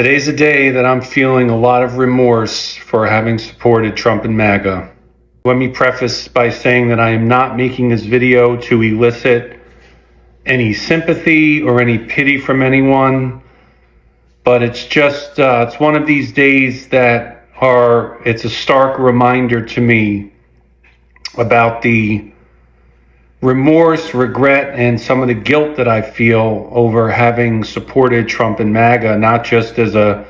Today's a day that I'm feeling a lot of remorse for having supported Trump and MAGA. Let me preface by saying that I am not making this video to elicit any sympathy or any pity from anyone, but it's just, it's one of these days that it's a stark reminder to me about the remorse, regret, and some of the guilt that I feel over having supported Trump and MAGA, not just as a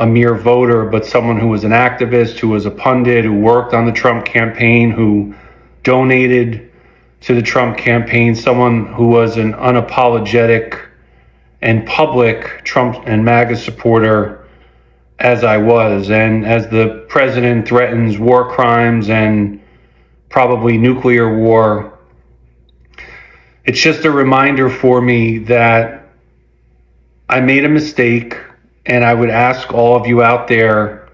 mere voter, but someone who was an activist, who was a pundit, who worked on the Trump campaign, who donated to the Trump campaign, someone who was an unapologetic and public Trump and MAGA supporter as I was. And as the president threatens war crimes and probably nuclear war, it's just a reminder for me that I made a mistake, and I would ask all of you out there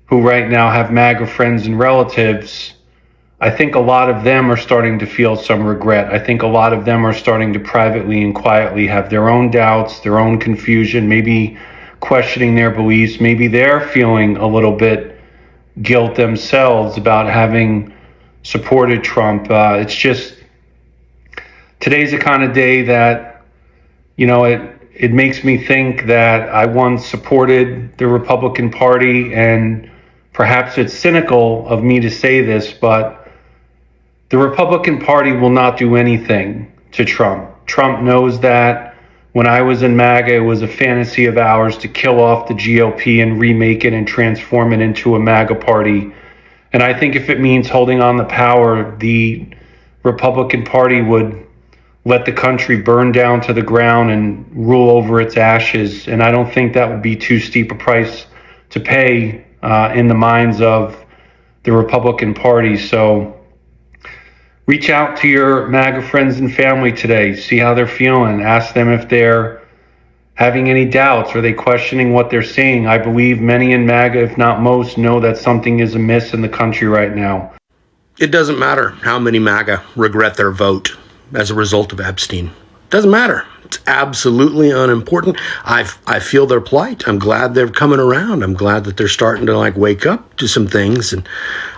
who right now have MAGA friends and relatives, I think a lot of them are starting to feel some regret. I think a lot of them are starting to privately and quietly have their own doubts, their own confusion, maybe questioning their beliefs. Maybe they're feeling a little bit guilt themselves about having supported Trump. It's just, today's the kind of day that, it makes me think that I once supported the Republican Party, and perhaps it's cynical of me to say this, but the Republican Party will not do anything to Trump. Trump knows that. When I was in MAGA, it was a fantasy of ours to kill off the GOP and remake it and transform it into a MAGA party. And I think if it means holding on the power, the Republican Party would let the country burn down to the ground and rule over its ashes. And I don't think that would be too steep a price to pay in the minds of the Republican Party. So reach out to your MAGA friends and family today. See how they're feeling. Ask them if they're having any doubts. Are they questioning what they're seeing? I believe many in MAGA, if not most, know that something is amiss in the country right now. It doesn't matter how many MAGA regret their vote as a result of Epstein. Doesn't matter. It's absolutely unimportant. I feel their plight. I'm glad they're coming around. I'm glad that they're starting to wake up to some things. And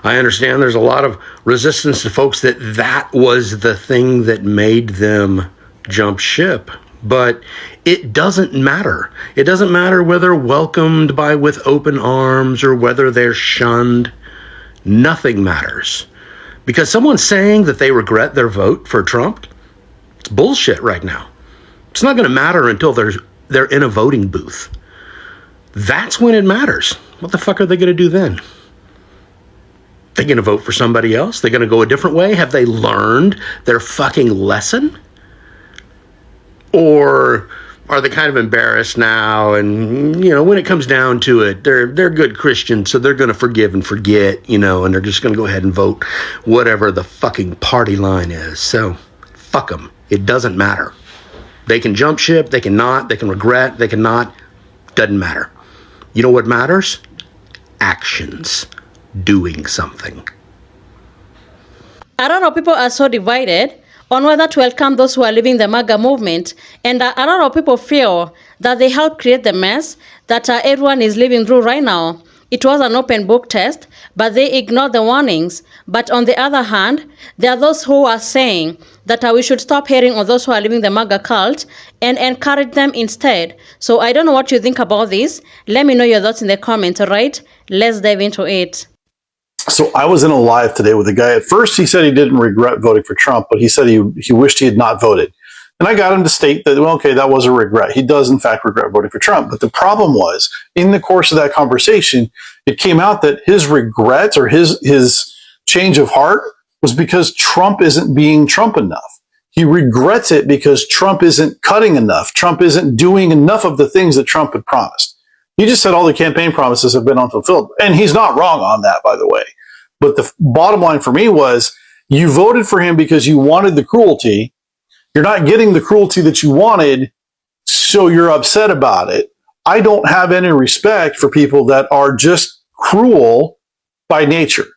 I understand there's a lot of resistance to folks that was the thing that made them jump ship. But it doesn't matter. It doesn't matter whether welcomed with open arms or whether they're shunned. Nothing matters. Because someone saying that they regret their vote for Trump, it's bullshit right now. It's not going to matter until they're in a voting booth. That's when it matters. What the fuck are they going to do then? They're going to vote for somebody else? They're going to go a different way? Have they learned their fucking lesson? Or are they kind of embarrassed now? And, when it comes down to it, they're good Christians, so they're going to forgive and forget, and they're just going to go ahead and vote whatever the fucking party line is. So, fuck them. It doesn't matter. They can jump ship, they cannot, they can regret, they cannot. Doesn't matter. You know what matters? Actions. Doing something. I don't know, people are so divided on whether to welcome those who are leaving the MAGA movement. And a lot of people feel that they helped create the mess that everyone is living through right now. It was an open book test, but they ignored the warnings. But on the other hand, there are those who are saying that we should stop hating on those who are leaving the MAGA cult and encourage them instead. So I don't know what you think about this. Let me know your thoughts in the comments, all right? Let's dive into it. So I was in a live today with a guy. At first, he said he didn't regret voting for Trump, but he said he wished he had not voted. And I got him to state that, well, okay, that was a regret. He does, in fact, regret voting for Trump. But the problem was, in the course of that conversation, it came out that his regret or his change of heart was because Trump isn't being Trump enough. He regrets it because Trump isn't cutting enough. Trump isn't doing enough of the things that Trump had promised. He just said all the campaign promises have been unfulfilled. And he's not wrong on that, by the way. But the bottom line for me was, you voted for him because you wanted the cruelty. You're not getting the cruelty that you wanted, so you're upset about it. I don't have any respect for people that are just cruel by nature.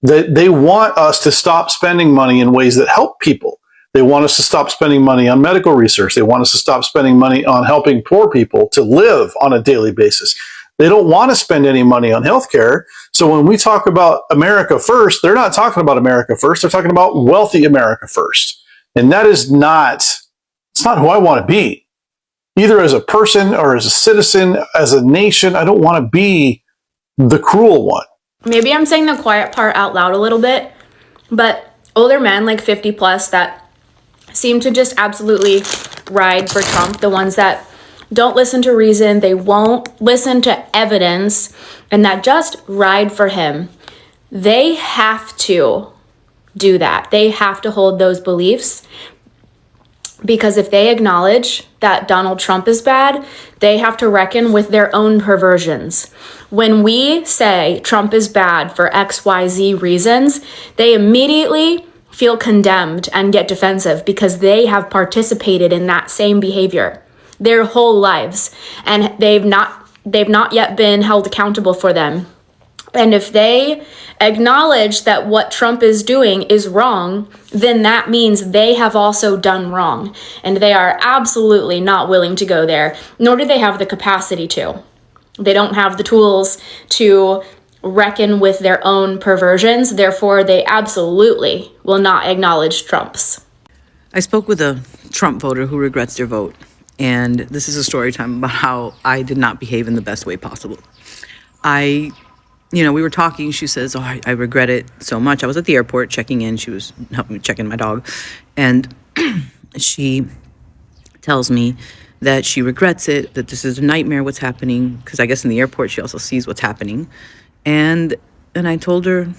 That they want us to stop spending money in ways that help people. They want us to stop spending money on medical research. They want us to stop spending money on helping poor people to live on a daily basis. They don't want to spend any money on healthcare. So when we talk about America first, they're not talking about America first. They're talking about wealthy America first. And that is not, it's not who I want to be. Either as a person or as a citizen, as a nation, I don't want to be the cruel one. Maybe I'm saying the quiet part out loud a little bit, but older men like 50 plus that seem to just absolutely ride for Trump, the ones that don't listen to reason, they won't listen to evidence, and that just ride for him, they have to do that. They have to hold those beliefs, because if they acknowledge that Donald Trump is bad, they have to reckon with their own perversions. When we say Trump is bad for XYZ reasons, they immediately feel condemned and get defensive because they have participated in that same behavior their whole lives, and they've not yet been held accountable for them. And if they acknowledge that what Trump is doing is wrong, then that means they have also done wrong. And they are absolutely not willing to go there, nor do they have the capacity to. They don't have the tools to reckon with their own perversions. Therefore, they absolutely will not acknowledge Trump's. I spoke with a Trump voter who regrets their vote. And this is a story time about how I did not behave in the best way possible. We were talking, she says, oh, I regret it so much. I was at the airport checking in. She was helping me check in my dog. And she tells me that she regrets it, that this is a nightmare, what's happening. Because I guess in the airport, she also sees what's happening. And I told her,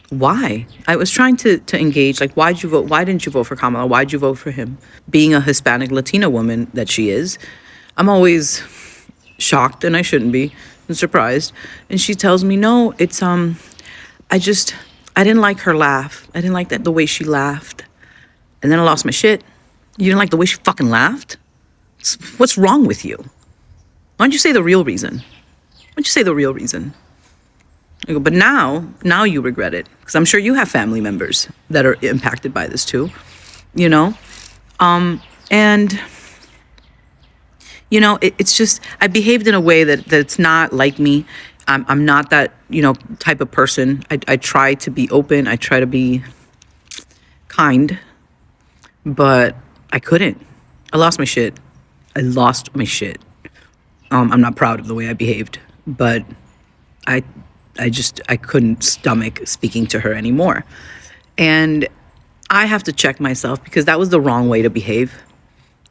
why? I was trying to engage, like, why'd you vote? Why didn't you vote for Kamala? Why'd you vote for him? Being a Hispanic Latina woman that she is, I'm always shocked, and I shouldn't be, and surprised. And she tells me, no, it's, I didn't like her laugh. I didn't like the way she laughed. And then I lost my shit. You didn't like the way she fucking laughed? What's wrong with you? Why don't you say the real reason? Why don't you say the real reason? I go, but now you regret it. Because I'm sure you have family members that are impacted by this too, it's just, I behaved in a way that's not like me. I'm not that, type of person. I try to be open. I try to be kind, but I couldn't. I lost my shit. I'm not proud of the way I behaved, but I couldn't stomach speaking to her anymore. And I have to check myself because that was the wrong way to behave.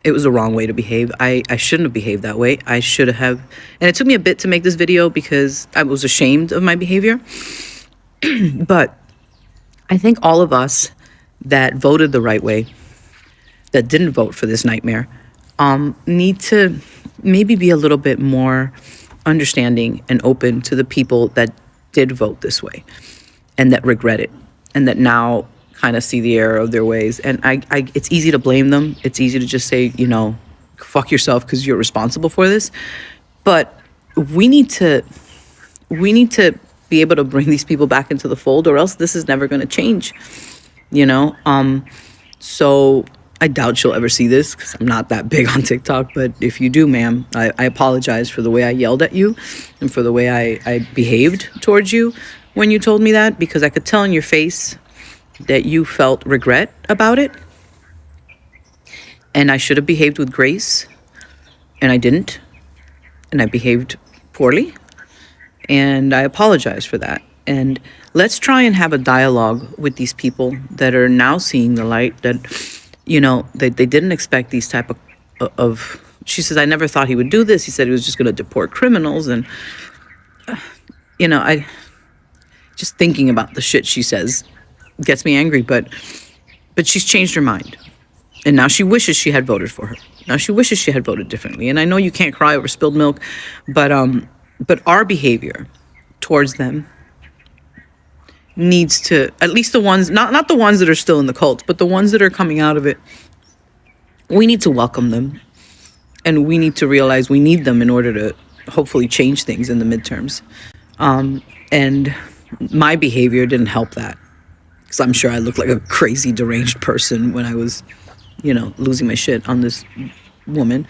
It was the wrong way to behave. I shouldn't have behaved that way. I should have. And it took me a bit to make this video because I was ashamed of my behavior. But I think all of us that voted the right way, that didn't vote for this nightmare, need to maybe be a little bit more understanding and open to the people that did vote this way and that regret it and that now kind of see the error of their ways. And it's easy to blame them. It's easy to just say, fuck yourself because you're responsible for this. But we need to be able to bring these people back into the fold, or else this is never going to change, So I doubt you'll ever see this because I'm not that big on TikTok. But if you do, ma'am, I apologize for the way I yelled at you and for the way I behaved towards you when you told me that, because I could tell in your face that you felt regret about it. And I should have behaved with grace, and I didn't. And I behaved poorly. And I apologize for that. And let's try and have a dialogue with these people that are now seeing the light, that they didn't expect these type of, she says, I never thought he would do this. He said he was just going to deport criminals. And, I just thinking about the shit she says gets me angry, but she's changed her mind. And now she wishes she had voted for her. Now she wishes she had voted differently. And I know you can't cry over spilled milk, but our behavior towards them needs to, at least the ones, not the ones that are still in the cult, but the ones that are coming out of it, we need to welcome them. And we need to realize we need them in order to hopefully change things in the midterms. And my behavior didn't help that. because I'm sure I looked like a crazy deranged person when I was, losing my shit on this woman.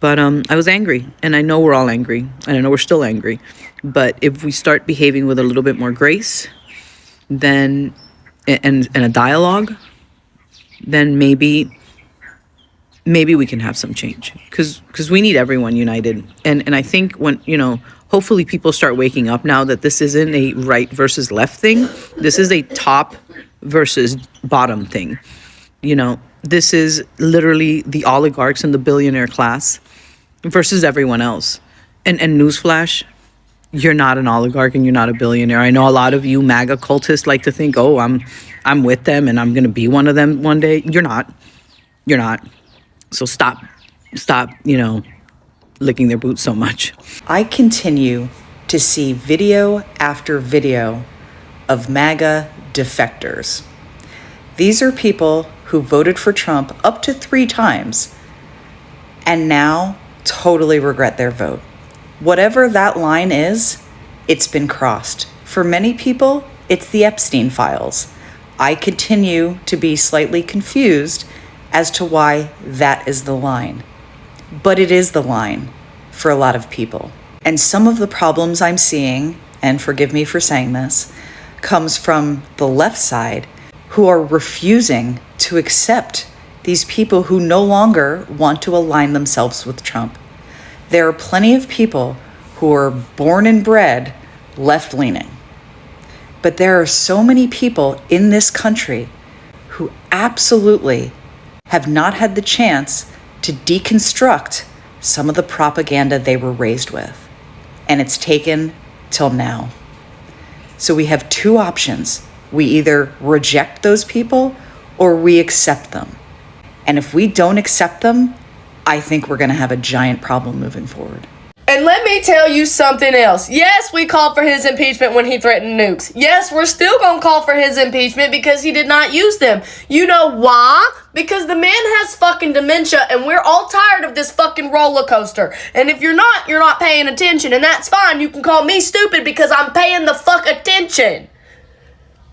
But I was angry, and I know we're all angry, and I know we're still angry. But if we start behaving with a little bit more grace, then and a dialogue, then maybe we can have some change, because we need everyone united. And I think when, hopefully people start waking up now that this isn't a right versus left thing. This is a top versus bottom thing. This is literally the oligarchs and the billionaire class versus everyone else. And newsflash, you're not an oligarch and you're not a billionaire. I know a lot of you MAGA cultists like to think, oh, I'm with them and I'm going to be one of them one day. You're not. So stop, licking their boots so much. I continue to see video after video of MAGA defectors. These are people who voted for Trump up to 3 times and now totally regret their vote. Whatever that line is, it's been crossed. For many people, it's the Epstein files. I continue to be slightly confused as to why that is the line. But it is the line for a lot of people. And some of the problems I'm seeing, and forgive me for saying this, comes from the left side, who are refusing to accept these people who no longer want to align themselves with Trump. There are plenty of people who are born and bred left-leaning. But there are so many people in this country who absolutely have not had the chance to deconstruct some of the propaganda they were raised with. And it's taken till now. So we have 2 options. We either reject those people or we accept them. And if we don't accept them, I think we're going to have a giant problem moving forward. And let me tell you something else. Yes, we called for his impeachment when he threatened nukes. Yes, we're still going to call for his impeachment because he did not use them. You know why? Because the man has fucking dementia and we're all tired of this fucking roller coaster. And if you're not paying attention, and that's fine. You can call me stupid because I'm paying the fuck attention.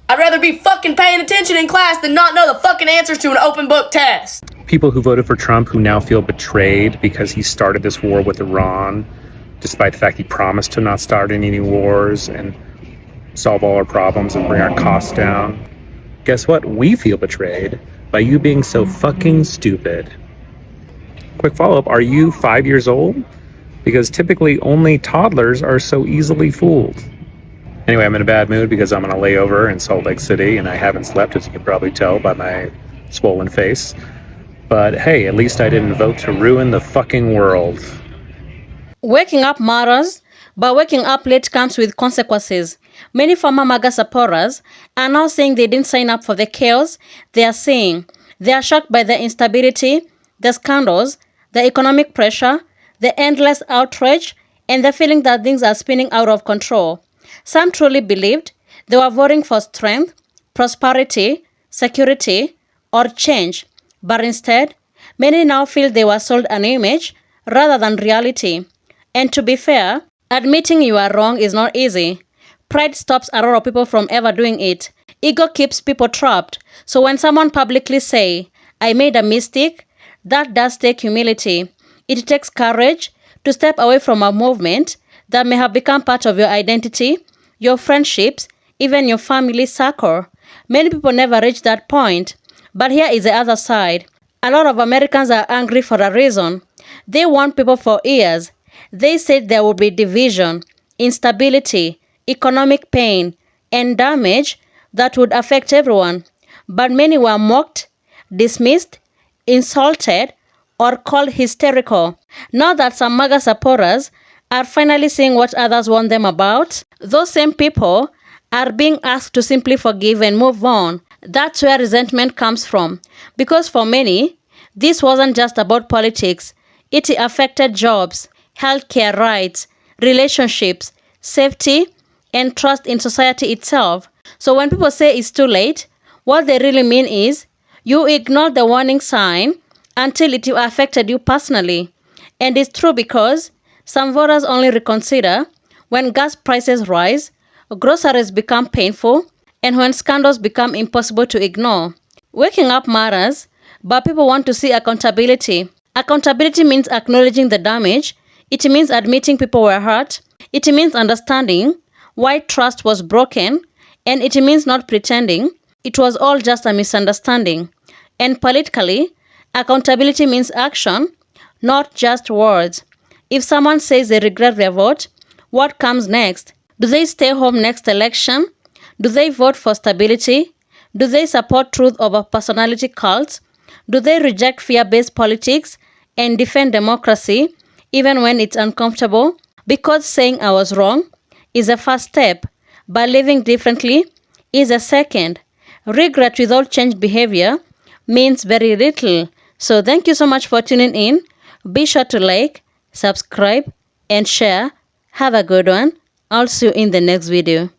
I'd rather be fucking paying attention in class than not know the fucking answers to an open book test. People who voted for Trump who now feel betrayed because he started this war with Iran, despite the fact he promised to not start any new wars and solve all our problems and bring our costs down. Guess what? We feel betrayed by you being so fucking stupid. Quick follow-up, are you 5 years old? Because typically only toddlers are so easily fooled. Anyway, I'm in a bad mood because I'm on a layover in Salt Lake City and I haven't slept, as you can probably tell by my swollen face. But hey, at least I didn't vote to ruin the fucking world. Waking up matters, but waking up late comes with consequences. Many former MAGA supporters are now saying they didn't sign up for the chaos they are seeing. They are shocked by the instability, the scandals, the economic pressure, the endless outrage, and the feeling that things are spinning out of control. Some truly believed they were voting for strength, prosperity, security, or change, but instead, many now feel they were sold an image rather than reality. And to be fair, admitting you are wrong is not easy. Pride stops a lot of people from ever doing it. Ego keeps people trapped. So when someone publicly say, I made a mistake, that does take humility. It takes courage to step away from a movement that may have become part of your identity, your friendships, even your family circle. Many people never reach that point. But here is the other side. A lot of Americans are angry for a reason. They want people for years. They said there would be division, instability, economic pain, and damage that would affect everyone. But many were mocked, dismissed, insulted, or called hysterical. Now that some MAGA supporters are finally seeing what others warned them about, those same people are being asked to simply forgive and move on. That's where resentment comes from. Because for many, this wasn't just about politics. It affected jobs, healthcare rights, relationships, safety, and trust in society itself. So when people say it's too late, what they really mean is you ignored the warning sign until it affected you personally. And it's true because some voters only reconsider when gas prices rise, groceries become painful, and when scandals become impossible to ignore. Waking up matters, but people want to see accountability. Accountability means acknowledging the damage. It means admitting people were hurt. It means understanding why trust was broken. And it means not pretending it was all just a misunderstanding. And politically, accountability means action, not just words. If someone says they regret their vote, what comes next? Do they stay home next election? Do they vote for stability? Do they support truth over personality cults? Do they reject fear-based politics and defend democracy even when it's uncomfortable? Because saying I was wrong is a first step, but living differently is a second. Regret without changed behavior means very little. So thank you so much for tuning in. Be sure to like, subscribe, and share. Have a good one. I'll see you in the next video.